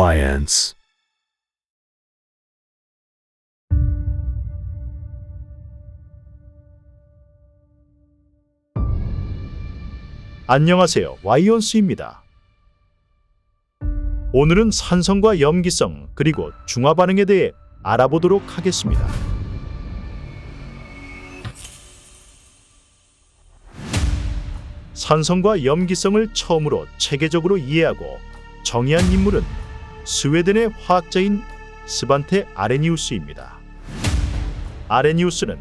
Alliance. 안녕하세요. 와이온스입니다. 오늘은 산성과 염기성 그리고 중화 반응에 대해 알아보도록 하겠습니다. 산성과 염기성을 처음으로 체계적으로 이해하고 정의한 인물은 스웨덴의 화학자인 스반테 아레니우스입니다. 아레니우스는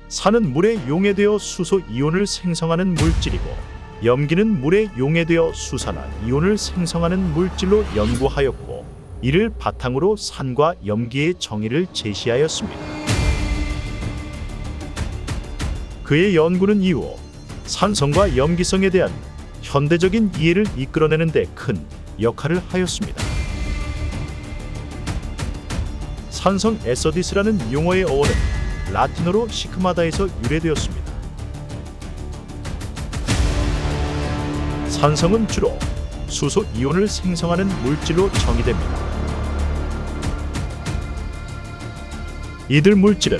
산은 물에 용해되어 수소 이온을 생성하는 물질이고 염기는 물에 용해되어 수산화 이온을 생성하는 물질로 연구하였고, 이를 바탕으로 산과 염기의 정의를 제시하였습니다. 그의 연구는 이후 산성과 염기성에 대한 현대적인 이해를 이끌어내는 데 큰 역할을 하였습니다. 산성 에서디스라는 용어의 어원은 라틴어로 시크마다에서 유래되었습니다. 산성은 주로 수소 이온을 생성하는 물질로 정의됩니다. 이들 물질은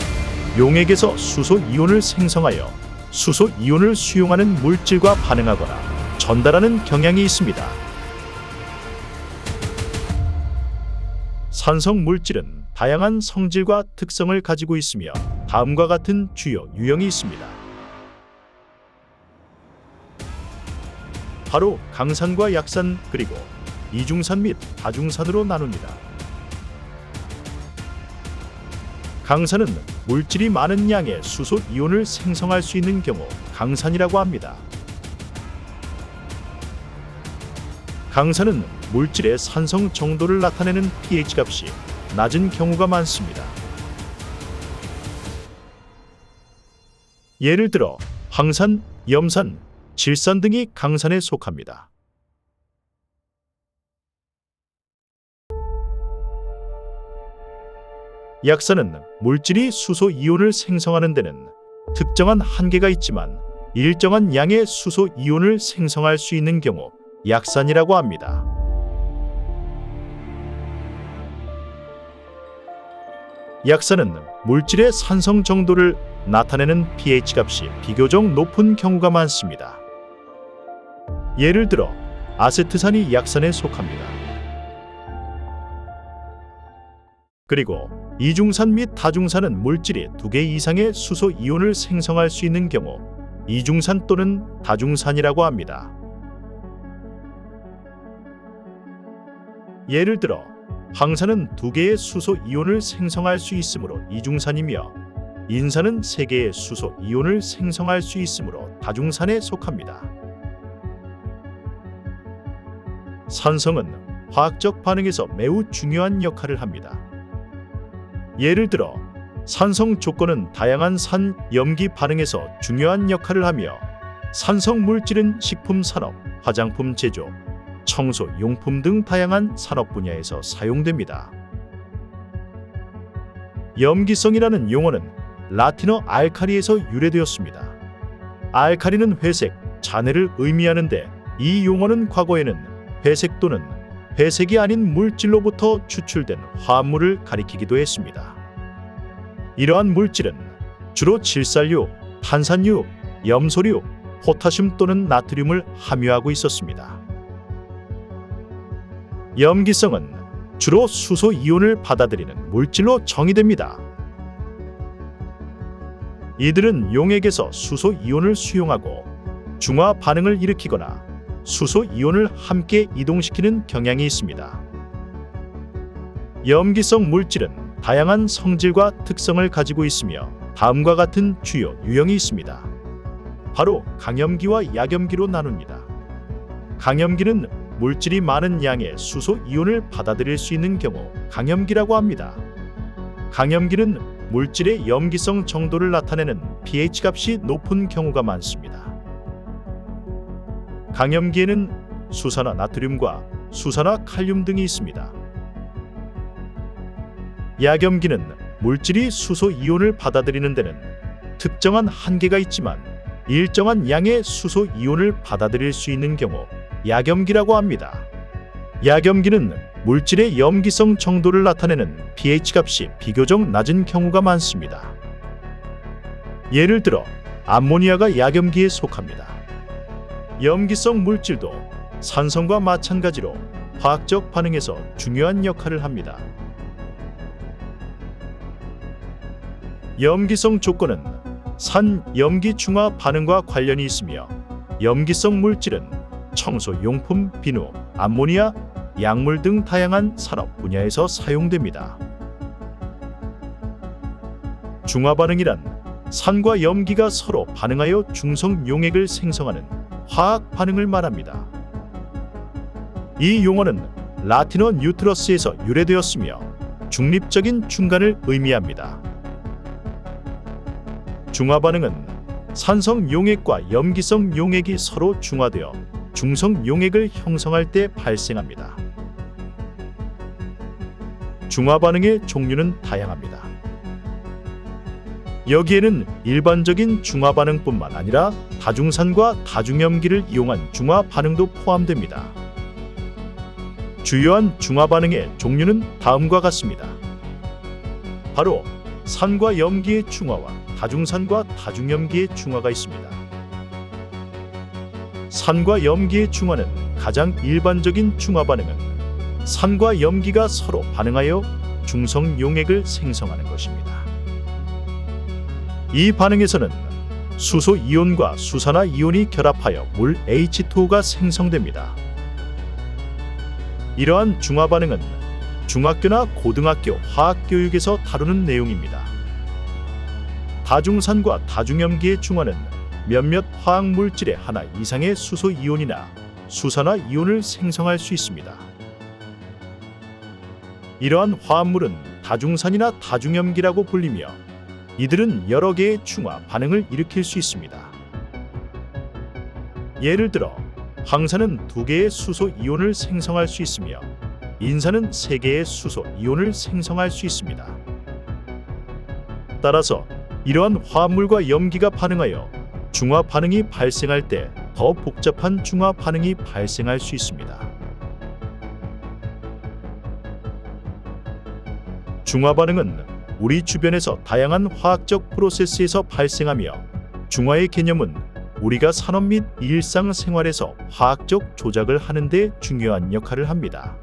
용액에서 수소 이온을 생성하여 수소 이온을 수용하는 물질과 반응하거나 전달하는 경향이 있습니다. 산성 물질은 다양한 성질과 특성을 가지고 있으며 다음과 같은 주요 유형이 있습니다. 바로 강산과 약산 그리고 이중산 및 다중산으로 나눕니다. 강산은 물질이 많은 양의 수소 이온을 생성할 수 있는 경우 강산이라고 합니다. 강산은 물질의 산성 정도를 나타내는 pH 값이 낮은 경우가 많습니다. 예를 들어 황산, 염산, 질산 등이 강산에 속합니다. 약산은 물질이 수소 이온을 생성하는 데는 특정한 한계가 있지만 일정한 양의 수소 이온을 생성할 수 있는 경우 약산이라고 합니다. 약산은 물질의 산성 정도를 나타내는 pH 값이 비교적 높은 경우가 많습니다. 예를 들어 아세트산이 약산에 속합니다. 그리고 이중산 및 다중산은 물질이 2개 이상의 수소 이온을 생성할 수 있는 경우 이중산 또는 다중산이라고 합니다. 예를 들어 황산은 2개의 수소 이온을 생성할 수 있으므로 이중산이며 인산은 3개의 수소 이온을 생성할 수 있으므로 다중산에 속합니다. 산성은 화학적 반응에서 매우 중요한 역할을 합니다. 예를 들어 산성 조건은 다양한 산, 염기 반응에서 중요한 역할을 하며 산성 물질은 식품 산업, 화장품 제조, 청소 용품 등 다양한 산업 분야에서 사용됩니다. 염기성이라는 용어는 라틴어 알카리에서 유래되었습니다. 알카리는 회색, 잔해를 의미하는데 이 용어는 과거에는 회색 또는 회색이 아닌 물질로부터 추출된 화합물을 가리키기도 했습니다. 이러한 물질은 주로 질산류, 탄산류, 염소류, 포타슘 또는 나트륨을 함유하고 있었습니다. 염기성은 주로 수소 이온을 받아들이는 물질로 정의됩니다. 이들은 용액에서 수소 이온을 수용하고 중화 반응을 일으키거나 수소 이온을 함께 이동시키는 경향이 있습니다. 염기성 물질은 다양한 성질과 특성을 가지고 있으며 다음과 같은 주요 유형이 있습니다. 바로 강염기와 약염기로 나눕니다. 강염기는 물질이 많은 양의 수소 이온을 받아들일 수 있는 경우 강염기라고 합니다. 강염기는 물질의 염기성 정도를 나타내는 pH 값이 높은 경우가 많습니다. 강염기에는 수산화 나트륨과 수산화 칼륨 등이 있습니다. 약염기는 물질이 수소 이온을 받아들이는 데는 특정한 한계가 있지만 일정한 양의 수소 이온을 받아들일 수 있는 경우 약염기라고 합니다. 약염기는 물질의 염기성 정도를 나타내는 pH 값이 비교적 낮은 경우가 많습니다. 예를 들어 암모니아가 약염기에 속합니다. 염기성 물질도 산성과 마찬가지로 화학적 반응에서 중요한 역할을 합니다. 염기성 조건은 산 염기 중화 반응과 관련이 있으며 염기성 물질은 청소 용품, 비누, 암모니아, 약물 등 다양한 산업 분야에서 사용됩니다. 중화 반응이란 산과 염기가 서로 반응하여 중성 용액을 생성하는 화학 반응을 말합니다. 이 용어는 라틴어 뉴트러스에서 유래되었으며 중립적인 중간을 의미합니다. 중화 반응은 산성 용액과 염기성 용액이 서로 중화되어 중성 용액을 형성할 때 발생합니다. 중화 반응의 종류는 다양합니다. 여기에는 일반적인 중화 반응뿐만 아니라 다중산과 다중염기를 이용한 중화 반응도 포함됩니다. 주요한 중화 반응의 종류는 다음과 같습니다. 바로 산과 염기의 중화와 다중산과 다중염기의 중화가 있습니다. 산과 염기의 중화는 가장 일반적인 중화 반응은 산과 염기가 서로 반응하여 중성 용액을 생성하는 것입니다. 이 반응에서는 수소 이온과 수산화 이온이 결합하여 물 H2O가 생성됩니다. 이러한 중화 반응은 중학교나 고등학교 화학교육에서 다루는 내용입니다. 다중산과 다중염기의 중화는 몇몇 화학물질의 하나 이상의 수소 이온이나 수산화 이온을 생성할 수 있습니다. 이러한 화합물은 다중산이나 다중염기라고 불리며 이들은 여러 개의 중화 반응을 일으킬 수 있습니다. 예를 들어 황산은 2개의 수소 이온을 생성할 수 있으며 인산은 3개의 수소 이온을 생성할 수 있습니다. 따라서 이러한 화합물과 염기가 반응하여 중화 반응이 발생할 때 더 복잡한 중화 반응이 발생할 수 있습니다. 중화 반응은 우리 주변에서 다양한 화학적 프로세스에서 발생하며 중화의 개념은 우리가 산업 및 일상생활에서 화학적 조작을 하는 데 중요한 역할을 합니다.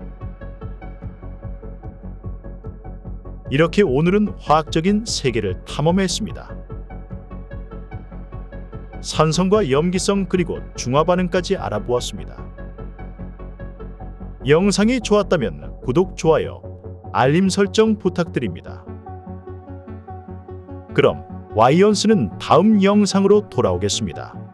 이렇게 오늘은 화학적인 세계를 탐험했습니다. 산성과 염기성 그리고 중화 반응까지 알아보았습니다. 영상이 좋았다면 구독, 좋아요, 알림 설정 부탁드립니다. 그럼 와이언스는 다음 영상으로 돌아오겠습니다.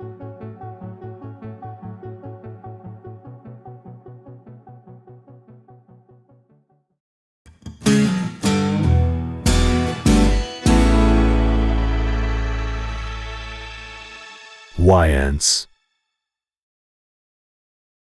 Wyans.